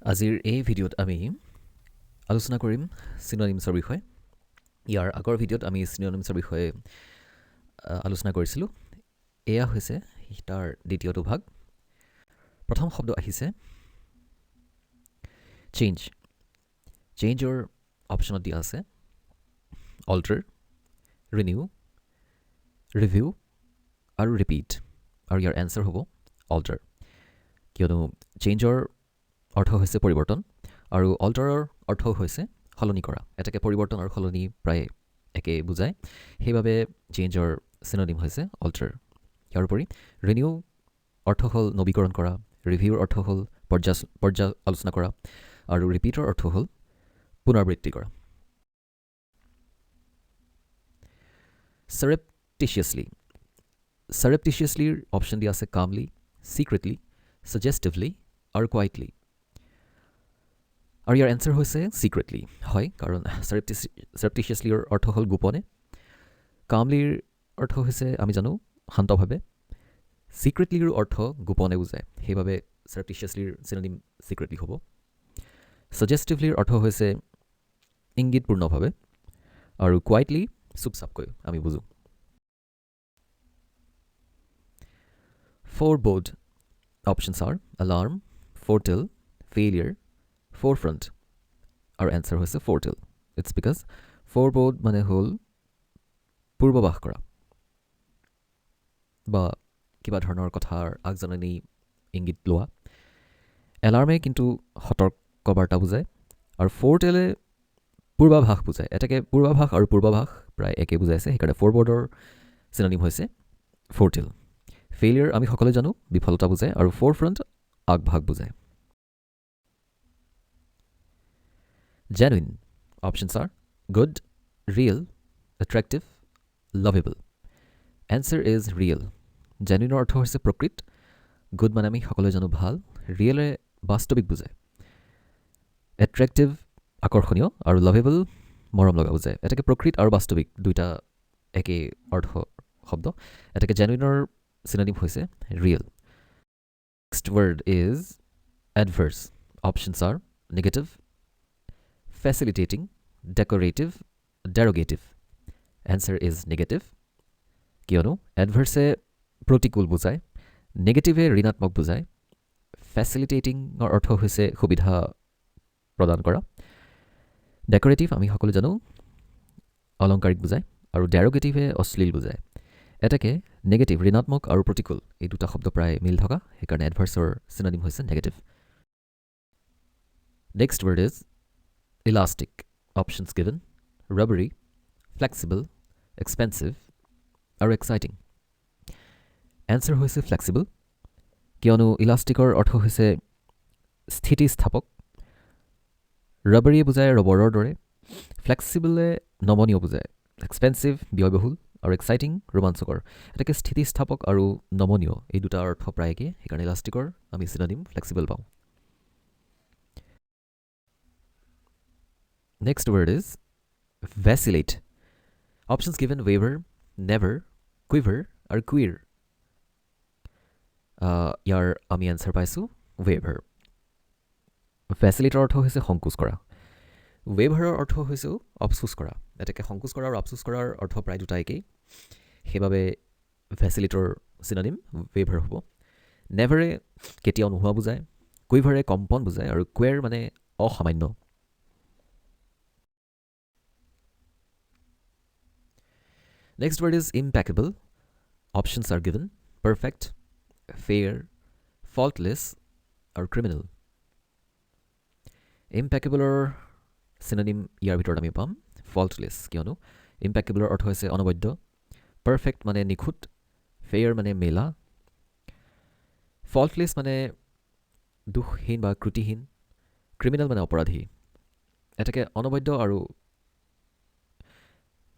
আজিৰ এই ভিডিঅ'ত আমি আলোচনা কৰিম চিনোনিমছৰ বিষয়ে। ইয়াৰ আগৰ ভিডিঅ'ত আমি চিনোনিমছৰ বিষয়ে আলোচনা কৰিছিলোঁ। এয়া হৈছে তাৰ দ্বিতীয়টো ভাগ। প্ৰথম শব্দ আহিছে চেঞ্জ। চেঞ্জৰ অপশ্যনত দিয়া আছে অল্টাৰ, ৰিনিউ, ৰিভিউ আৰু ৰিপিট। আৰু ইয়াৰ এনচাৰ হ'ব অল্টাৰ, কিয়নো চেঞ্জৰ অৰ্থ হৈছে পৰিৱৰ্তন আৰু অল্টাৰৰ অৰ্থ হৈছে সলনি কৰা। এটাকে পৰিৱৰ্তন আৰু সলনি প্ৰায় একে বুজায়, সেইবাবে চেঞ্জৰ চিনোনিম হৈছে অল্টাৰ। ইয়াৰ উপৰি ৰিনিউ অৰ্থ হ'ল নৱীকৰণ কৰা, ৰিভিউৰ অৰ্থ হ'ল পৰ্যালোচনা কৰা আৰু ৰিপিটৰ অৰ্থ হ'ল পুনৰাবৃত্তি কৰা। সাৰেপ্টিচিয়াছলি। সাৰেপ্টিচিয়াছলিৰ অপশ্যন দিয়া আছে কামলি, চিক্ৰেটলি, ছাজেষ্টিভলি আৰু কুৱাইটলি। আৰু ইয়াৰ এনচাৰ হৈছে চিক্ৰেটলি। হয়, কাৰণ সাৰেপ্টিচিয়াছলিৰ অৰ্থ হ'ল গোপনে, কামলিৰ অৰ্থ হৈছে আমি জানো শান্তভাৱে, চিক্ৰেটলিৰ অৰ্থ গোপনে বুজায়, সেইবাবে সাৰেপ্টিচিয়াছলিৰ চিনোনিম চিক্ৰেটলি হ'ব। ছাজেষ্টিভলিৰ অৰ্থ হৈছে ইংগিতপূৰ্ণভাৱে আৰু কুৱাইটলি চুপচাপকৈ আমি বুজোঁ। Forebode options are alarm, foretell, failure, forefront. Our answer হৈছে foretell. It's because forebode মানে হ'ল পূৰ্ববাস কৰা বা কিবা ধৰণৰ কথাৰ আগজাননী ইংগিত লোৱা। এলাৰ্মে কিন্তু সতৰ্কবাৰ্তা বুজায় আৰু ফ'ৰটেলে পূৰ্বাভাস বুজায়। এটাকে পূৰ্বাভাস আৰু পূৰ্বাভাস প্ৰায় একে বুজাইছে, সেইকাৰণে ফ'ৰবৰ্ডৰ চিনোনিম হৈছে ফ'ৰটেল। ফেইলিয়াৰ আমি সকলোৱে জানো বিফলতা বুজায় আৰু ফ'ৰফ্ৰণ্ট আগভাগ বুজায়। Genuine options are good, real, attractive, lovable. Answer is real. জেনুইনৰ অৰ্থ হৈছে প্ৰকৃত, গুড মানে আমি সকলোৱে জানো ভাল, ৰিয়েলে বাস্তৱিক বুজায়, এট্ৰেক্টিভ আকৰ্ষণীয় আৰু লাভেবল মৰম লগা বুজায়। এটাকে প্ৰকৃত আৰু বাস্তৱিক দুইটা একে অৰ্থ শব্দ। এটাকে জেনুইনৰ চিনোনিম হৈছে real. Next word is adverse. Options are negative, facilitating, decorative, derogatory. Answer is negative, কিয়নো এডভাৰ্ছে প্ৰতিকূল বুজায়, নেগেটিভে ঋণাত্মক বুজায়, ফেচিলিটেটিঙৰ অৰ্থ হৈছে সুবিধা প্ৰদান কৰা, ডেক'ৰেটিভ আমি সকলোৱে জানো অলংকাৰিক বুজায় আৰু ডেৰগেটিভে অশ্লীল বুজায়। এটাকে নেগেটিভ ঋণাত্মক আৰু প্ৰতিকূল এই দুটা শব্দ প্ৰায় মিল থকা, সেইকাৰণে এডভাৰ্ছৰ চিনোনিম হৈছে negative. Next word is elastic. Options given rubbery, flexible, expensive আৰু এক্সাইটিং। এনচাৰ হৈছে ফ্লেক্সিবল, কিয়নো ইলাষ্টিকৰ অৰ্থ হৈছে স্থিতিস্থাপক, ৰাবাৰীয়ে বুজায় ৰবৰৰ দৰে, ফ্লেক্সিবলে নমনীয় বুজায়, এক্সপেঞ্চিভ ব্যয়বহুল আৰু এক্সাইটিং ৰোমাঞ্চকৰ। এটাকে স্থিতিস্থাপক আৰু নমনীয় এই দুটা অৰ্থ প্ৰায় একে, সেইকাৰণে ইলাষ্টিকৰ আমি চিনোনিম ফ্লেক্সিবল পাওঁ। Next word is vacillate. Options given waver, never, quiver আৰু কুইৰ। ইয়াৰ আমি এনচাৰ পাইছোঁ ৱেভাৰ। ভেচিলেটৰ অৰ্থ হৈছে সংকোচ কৰা, ৱেভাৰৰ অৰ্থ হৈছেও অফচোচ কৰা। এটাকে সংকোচ কৰা আৰু আফচোচ কৰাৰ অৰ্থ প্ৰায় দুটা একেই, সেইবাবে ভেচিলেটৰ চিনোনিম ৱেভাৰ হ'ব। নেভাৰে কেতিয়াও নোহোৱা বুজায়, কুইভাৰে কম্পন বুজায় আৰু কুৱেৰ মানে অসামান্য। Next word is impeccable. Options are given perfect, fair, faultless আৰু ক্ৰিমিনেল। ইম্পেকেবলৰ চিনোনিম ইয়াৰ ভিতৰত আমি পাম ফল্টলেছ, কিয়নো ইম্পেকেবলৰ অৰ্থ হৈছে অনবদ্য, পাৰফেক্ট মানে নিখুঁত, ফেয়াৰ মানে মেলা, ফল্টলেছ মানে দোষহীন বা ক্ৰুটিহীন, ক্ৰিমিনেল মানে অপৰাধী। এটাকে অনবদ্য আৰু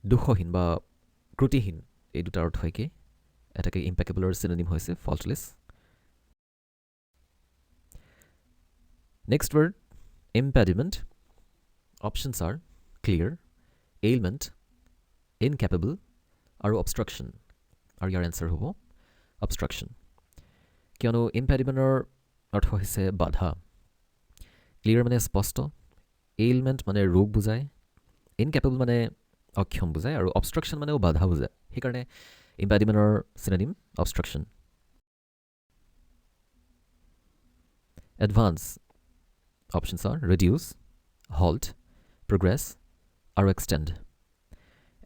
দোষহীন বা ক্ৰুটিহীন এই দুটা অৰ্থ একে, এটাকে ইম্পেকেবলৰ চিনোনিম হৈছে faultless. Next word impediment. Options are clear, ailment, incapable আৰু obstruction। আৰু ইয়াৰ এনচাৰ হ'ব obstruction, কিয়নো impedimentৰ অৰ্থ হৈছে বাধা, ক্লিয়াৰ মানে স্পষ্ট, এইলমেণ্ট মানে ৰোগ বুজায়, ইনকেপেবল মানে অক্ষম বুজায়, আৰু অবষ্ট্ৰাকশ্যন মানেও বাধা বুজায়। সেইকাৰণে ইম্পেডিমেণ্টৰ synonym obstruction. Advance options are reduce, halt, progress আৰু এক্সটেণ্ড।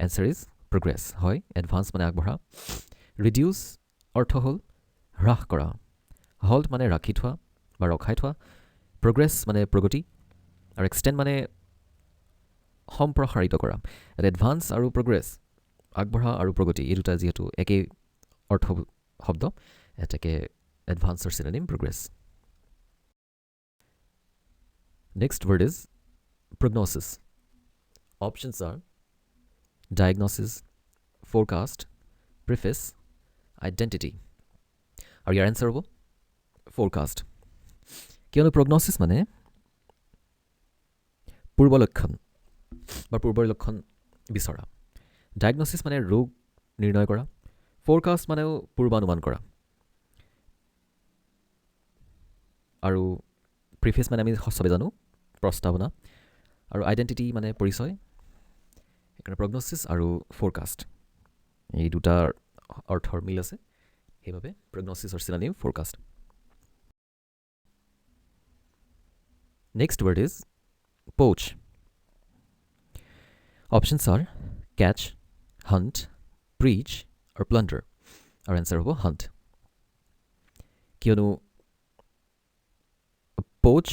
Answer is progress. হয়, এডভান্স মানে আগবঢ়া। ৰিডিউচ অৰ্থ হ'ল হ্ৰাস কৰা, হল্ট মানে ৰাখি থোৱা বা ৰখাই থোৱা, প্ৰগ্ৰেছ মানে প্ৰগতি, আৰু এক্সটেণ্ড মানে সম্প্ৰসাৰিত কৰা। এডভান্স আৰু প্ৰগ্ৰেছ, আগবঢ়া আৰু প্ৰগতি, এই দুটা যিহেতু একেই অৰ্থ শব্দ, এটাকে এডভান্সৰ চিনোনিম progress. Next word is prognosis. Options are diagnosis, forecast, preface, identity. আৰু ইয়াৰ এনচাৰ হ'ব forecast। কিয়নো prognosis মানে পূৰ্বলক্ষণ বা পূৰ্বৰ লক্ষণ বিচৰা, ডায়েগনচিছ মানে ৰোগ নিৰ্ণয় কৰা, forecast মানেও পূৰ্বানুমান কৰা, আৰু প্ৰিফেচ মানে আমি সবে জানো প্ৰস্তাৱনা, আৰু আইডেণ্টিটি মানে পৰিচয়। সেইকাৰণে প্ৰগনচিছ আৰু ফ'ৰকাষ্ট এই দুটাৰ অৰ্থৰ মিল আছে, সেইবাবে প্ৰগনচিছৰ synonym forecast. Next word is poach. Options are catch, hunt, preach আৰু প্লাণ্ডাৰ। আৰু এনচাৰ হ'ব হাণ্ট। কিয়নো পোচ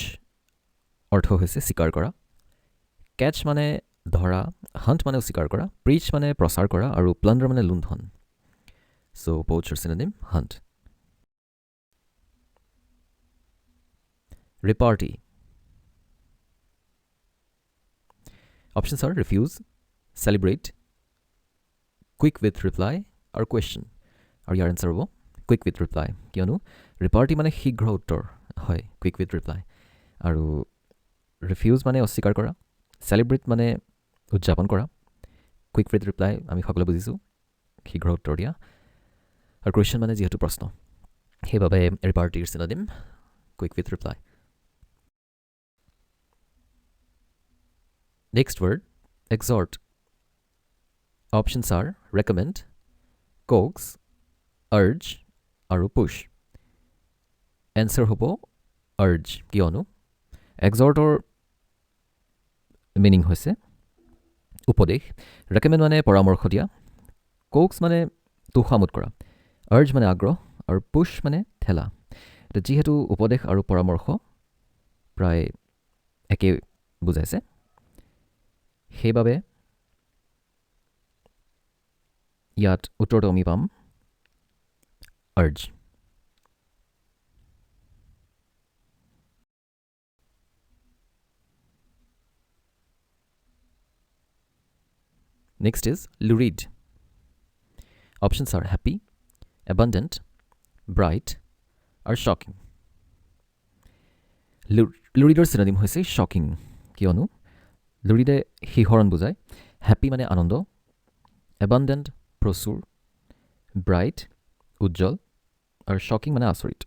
অৰ্থ হৈছে স্বীকাৰ কৰা, কেচ মানে ধৰা, হাণ্ট মানেও স্বীকাৰ কৰা, প্ৰিচ মানে প্ৰচাৰ কৰা, আৰু প্লাণ্ডাৰ মানে লুণ্ঠন। চ' পোচৰ synonym hunt. Repartee. Options are refuse, celebrate, quick with reply আৰু কুৱেশ্যন। আৰু ইয়াৰ এনচাৰ হ'ব কুইক উইথ ৰিপ্লাই। কিয়নো ৰিপাৰ্টি মানে শীঘ্ৰ উত্তৰ, হয়, কুইক উইথ ৰিপ্লাই। আৰু ৰিফিউজ মানে অস্বীকাৰ কৰা, চেলিব্ৰেট মানে উদযাপন কৰা, কুইক উইথ ৰিপ্লাই আমি সকলোৱে বুজিছোঁ শীঘ্ৰ উত্তৰ দিয়া, আৰু কুৱেশ্যন মানে যিহেতু প্ৰশ্ন, সেইবাবে ৰিপাৰ্টিৰ synonym quick with reply. Next word exhort. Options are recommend, coax, urge আৰু পুছ। এনচাৰ হ'ব আৰ্জ। কিয়নো এক্সৰ্টৰ মিনিং হৈছে উপদেশ, ৰেকমেণ্ড মানে পৰামৰ্শ দিয়া, কোক্স মানে তোষামোদ কৰা, আৰ্জ মানে আগ্ৰহ, আৰু পুছ মানে ঠেলা। যিহেতু উপদেশ আৰু পৰামৰ্শ প্ৰায় একে বুজাইছে, সেইবাবে ইয়াত উত্তৰটো আমি পাম urge. Next is lurid. Options are happy, abundant, bright, or shocking. Luridৰ চিনোনিম হৈছে shocking। কিয়নো লুৰিডে শিহৰণ বুজায়, হেপ্পী মানে আনন্দ, abundant প্ৰচুৰ, ব্ৰাইট উজ্জ্বল, আৰু shocking মানে আচৰিত।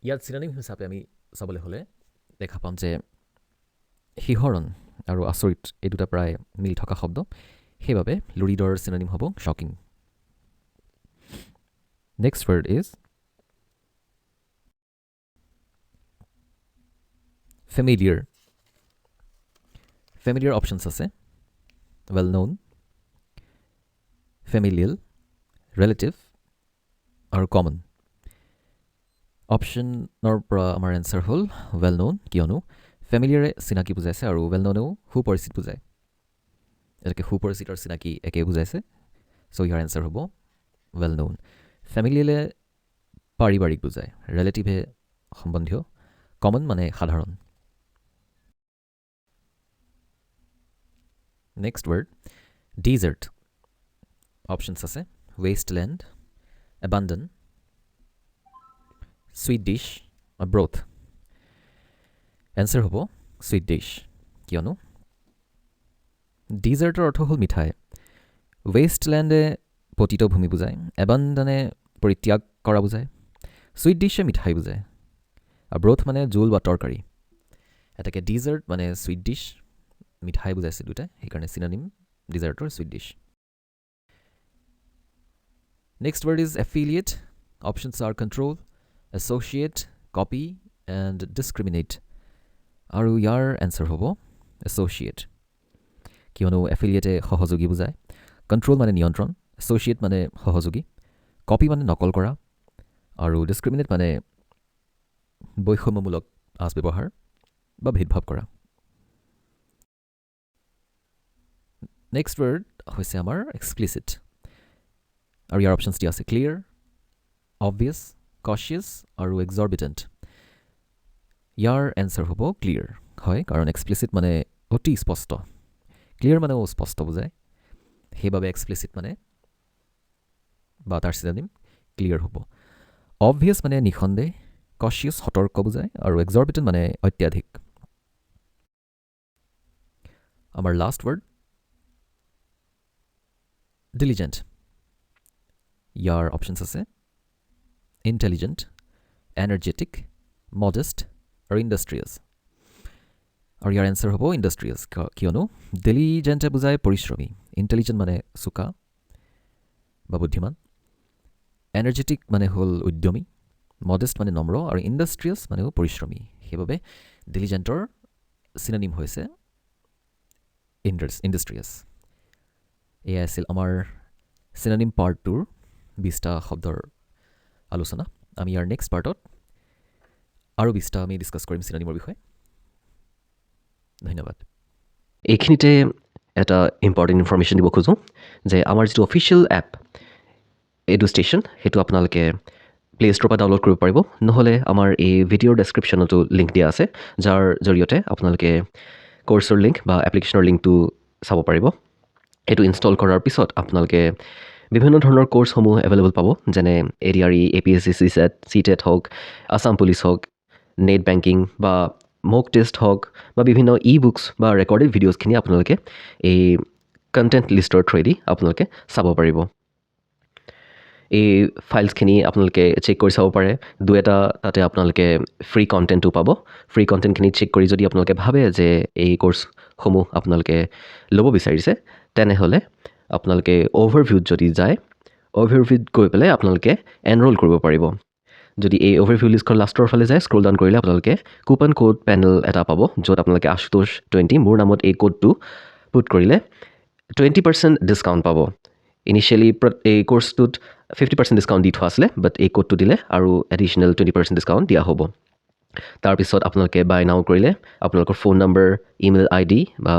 ইয়াত চিনোনিম হিচাপে আমি চাবলৈ হ'লে দেখা পাম যে শিহৰণ আৰু আচৰিত এই দুটা প্ৰায় মিল থকা শব্দ, সেইবাবে লুৰিডৰ চিনোনিম হ'ব shocking। Next word is familiar. Familiar options আছে ৱেল নোন, ফেমিলিয়েল, ৰিলেটিভ আৰু কমন। অপশ্যনৰ পৰা আমাৰ এনচাৰ হ'ল ৱেল নোন। কিয়নো ফেমিলিয়াৰে চিনাকি বুজাইছে, আৰু ৱেল নোনেও সুপৰিচিত বুজায়, এনেকৈ সুপৰিচিত আৰু চিনাকি একে বুজাইছে। চ' ইয়াৰ এনচাৰ হ'ব ৱেল নোন। ফেমিলিয়েলে পাৰিবাৰিক বুজায়, ৰিলেটিভে সম্বন্ধীয়, কমন মানে সাধাৰণ। Next word desert. অপশ্যনছ আছে ৱেষ্টলেণ্ড, এবাণ্ডন, ছুইট ডিছ, ব্ৰথ। এনচাৰ হ'ব ছুইট ডিছ। কিয়নো ডিজাৰ্টৰ অৰ্থ হ'ল মিঠাই, ৱেষ্টলেণ্ডে পতিত ভূমি বুজায়, এবাণ্ডনে পৰিত্যাগ কৰা বুজায়, ছুইট ডিছে মিঠাই বুজায়, আৰু ব্ৰথ মানে জোল বা তৰকাৰী। এটাকে ডিজাৰ্ট মানে সুইট ডিছ মিঠাই বুজাইছে দুটাই সেইকাৰণে চিনোনিম ডিজাৰ্টৰ sweet dish next word is affiliate options are control associate copy and discriminate আৰু ইয়াৰ এনচাৰ হ'ব এছ'চিয়েট কিয়নো এফিলিয়েটে সহযোগী বুজায় কণ্ট্ৰল মানে নিয়ন্ত্ৰণ এছ'চিয়েট মানে সহযোগী কপি মানে নকল কৰা আৰু ডিছক্ৰিমিনেট মানে বৈষম্যমূলক আচ ব্যৱহাৰ বা ভেদভাৱ কৰা নেক্সট ৱৰ্ড হৈছে আমাৰ এক্সপ্লিচিট আৰু ইয়াৰ অপশ্যনছ দিয়া আছে ক্লিয়াৰ অবভিয়াছ কচিয়াছ আৰু এক্সৰবিটেণ্ট ইয়াৰ এনচাৰ হ'ব ক্লিয়াৰ হয় কাৰণ এক্সপ্লিচিট মানে অতি স্পষ্ট ক্লিয়াৰ মানেও স্পষ্ট বুজায় সেইবাবে এক্সপ্লিচিট মানে বা তাৰ চিনোনিম ক্লিয়াৰ হ'ব অবভিয়াছ মানে নিঃসন্দেহ কচিয়াছ সতৰ্ক বুজায় আৰু এক্সৰবিটেণ্ট মানে অত্যাধিক আমাৰ লাষ্ট ৱৰ্ড ডিলিজেণ্ট ইয়াৰ অপশ্যনছ আছে ইণ্টেলিজেণ্ট এনাৰ্জেটিক মডেষ্ট আৰু ইণ্ডাষ্ট্ৰিয়াছ আৰু ইয়াৰ এনচাৰ হ'ব ইণ্ডাষ্ট্ৰিয়াছ কিয়নো ডিলিজেণ্টে বুজায় পৰিশ্ৰমী ইণ্টেলিজেণ্ট মানে চোকা বা বুদ্ধিমান এনাৰ্জেটিক মানে হ'ল উদ্যমী মডেষ্ট মানে নম্ৰ আৰু ইণ্ডাষ্ট্ৰিয়াছ মানেও পৰিশ্ৰমী সেইবাবে ডিলিজেণ্টৰ চিনোনিম হৈছে ইণ্ডাষ্ট্ৰিয়াছ এয়া আছিল আমাৰ চিনোনিম পাৰ্ট 2ৰ 20টা শব্দৰ আলোচনা আমি ইয়াৰ নেক্সট পাৰ্টত আৰু 20টা আমি ডিছকাছ কৰিম চিনোনিমৰ বিষয়ে ধন্যবাদ এইখিনিতে এটা ইম্পৰ্টেণ্ট ইনফৰ্মেশ্যন দিব খোজোঁ যে আমাৰ যিটো অফিচিয়েল এপ এডুষ্টেশ্যন সেইটো আপোনালোকে প্লে ষ্ট'ৰৰ পৰা ডাউনলোড কৰিব পাৰিব নহ'লে আমাৰ এই ভিডিঅ'ৰ ডেছক্ৰিপশ্যনতো লিংক দিয়া আছে যাৰ জৰিয়তে আপোনালোকে কৰ্চৰ লিংক বা এপ্লিকেশ্যনৰ লিংকটো চাব পাৰিব এইটো ইনষ্টল কৰাৰ পিছত আপোনালোকে বিভিন্ন ধৰণৰ কৰ্চসমূহ এভেইলেবল পাব যেনে ADRE APSc CSAT CTET হওক আছাম পুলিচ হওক নেট বেংকিং বা মক টেষ্ট হওক বা বিভিন্ন বুকছ বা ৰেকৰ্ডেড ভিডিঅ'ছখিনি আপোনালোকে এই কণ্টেণ্ট লিষ্টৰ থ্ৰুৱেদি আপোনালোকে চাব পাৰিব এই ফাইলছখিনি আপোনালোকে চেক কৰি চাব পাৰে দুই এটা তাতে আপোনালোকে ফ্ৰী কণ্টেণ্টটো পাব ফ্ৰী কণ্টেণ্টখিনি চেক কৰি যদি আপোনালোকে ভাবে যে এই কৰ্চসমূহ আপোনালোকে ল'ব বিচাৰিছে তেনেহ'লে আপোনালোকে অ'ভাৰভিউত যদি যায় অ'ভাৰভিউত গৈ পেলাই আপোনালোকে এনৰোল কৰিব পাৰিব যদি এই অ'ভাৰভিউ লিষ্টখন লাষ্টৰ ফালে যায় স্ক্ৰল ডাউন কৰিলে আপোনালোকে কুপন কোড পেনেল এটা পাব য'ত আপোনালোকে আশুতোষ 20 মোৰ নামত এই কোডটো পুট কৰিলে 20% ডিছকাউণ্ট পাব ইনিচিয়েলি এই কোৰ্চটোত 50% ডিছকাউণ্ট দি থোৱা আছিলে বাট এই কোডটো দিলে আৰু এডিশ্যনেল 20% ডিছকাউণ্ট দিয়া হ'ব তাৰপিছত আপোনালোকে বাই নাও কৰিলে আপোনালোকৰ ফোন নম্বৰ ইমেইল ID বা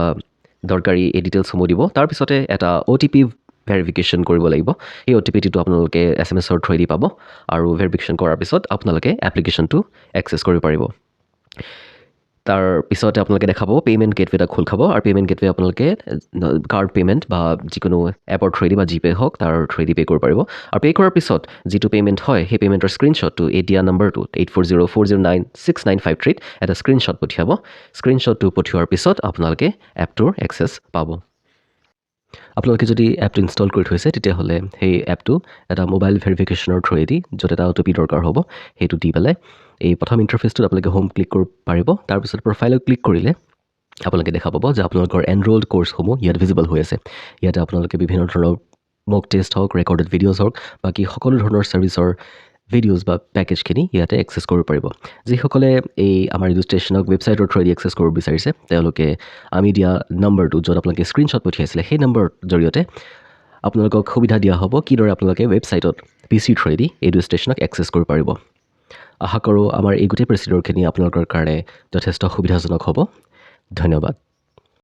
দৰকাৰী এই ডিটেইলছসমূহ দিব তাৰপিছতে এটা OTP ভেৰিফিকেশ্যন কৰিব লাগিব এই OTPটো আপোনালোকে SMS-ৰ থ্ৰুৱেদি পাব আৰু ভেৰিফিকেশ্যন কৰাৰ পিছত আপোনালোকে এপ্লিকেশ্যনটো এক্সেছ কৰিব পাৰিব তাৰপিছতে আপোনালোকে দেখা পাব পে'মেণ্ট গেটৱে এটা খোল খাব আৰু পে'মেণ্ট গেটৱে আপোনালোকে কাৰ্ড পে'মেণ্ট বা যিকোনো এপৰ থ্ৰুৱেদি বা জিপে' হওক তাৰ থ্ৰুৱেদি পে' কৰিব পাৰিব আৰু পে' কৰাৰ পিছত যিটো পে'মেণ্ট হয় সেই পে'মেণ্টৰ স্ক্ৰীণশ্বটটো এই দিয়া নম্বৰটোত 8404096953 এটা স্ক্ৰীণশ্বট পঠিয়াব স্ক্ৰীণশ্বটটো পঠিওৱাৰ পিছত আপোনালোকে এপটোৰ এক্সেছ পাব আপোনালোকে যদি এপটো ইনষ্টল কৰি থৈছে তেতিয়াহ'লে সেই এপটো এটা মোবাইল ভেৰিফিকেশ্যনৰ থ্ৰুৱেদি য'ত এটা OTP দৰকাৰ হ'ব সেইটো দি পেলাই এই প্ৰথম ইণ্টাৰফেচটোত আপোনালোকে হোম ক্লিক কৰিব পাৰিব তাৰপিছত প্ৰফাইলত ক্লিক কৰিলে আপোনালোকে দেখা পাব যে আপোনালোকৰ এনৰোল্ড কৰ্চসমূহ ইয়াত ভিজিবল হৈ আছে ইয়াতে আপোনালোকে বিভিন্ন ধৰণৰ মক টেষ্ট হওক ৰেকৰ্ডেড ভিডিঅ'জ হওক বাকী সকলো ধৰণৰ ছাৰ্ভিচৰ ভিডিঅ'জ বা পেকেজখিনি ইয়াতে এক্সেছ কৰিব পাৰিব যিসকলে এই আমাৰ এডুষ্টেশ্যনক ৱেবছাইটৰ থ্ৰুৱেদি এক্সেছ কৰিব বিচাৰিছে তেওঁলোকে আমি দিয়া নম্বৰটো য'ত আপোনালোকে স্ক্ৰীণশ্বট পঠিয়াইছিলে সেই নম্বৰৰ জৰিয়তে আপোনালোকক সুবিধা দিয়া হ'ব কিদৰে আপোনালোকে ৱেবছাইটত PC থ্ৰুৱেদি এডুষ্টেশ্যনক এক্সেছ কৰিব পাৰিব আশা কৰোঁ আমাৰ এই গোটেই প্ৰচিডিউৰখিনি আপোনালোকৰ কাৰণে যথেষ্ট সুবিধাজনক হ'ব ধন্যবাদ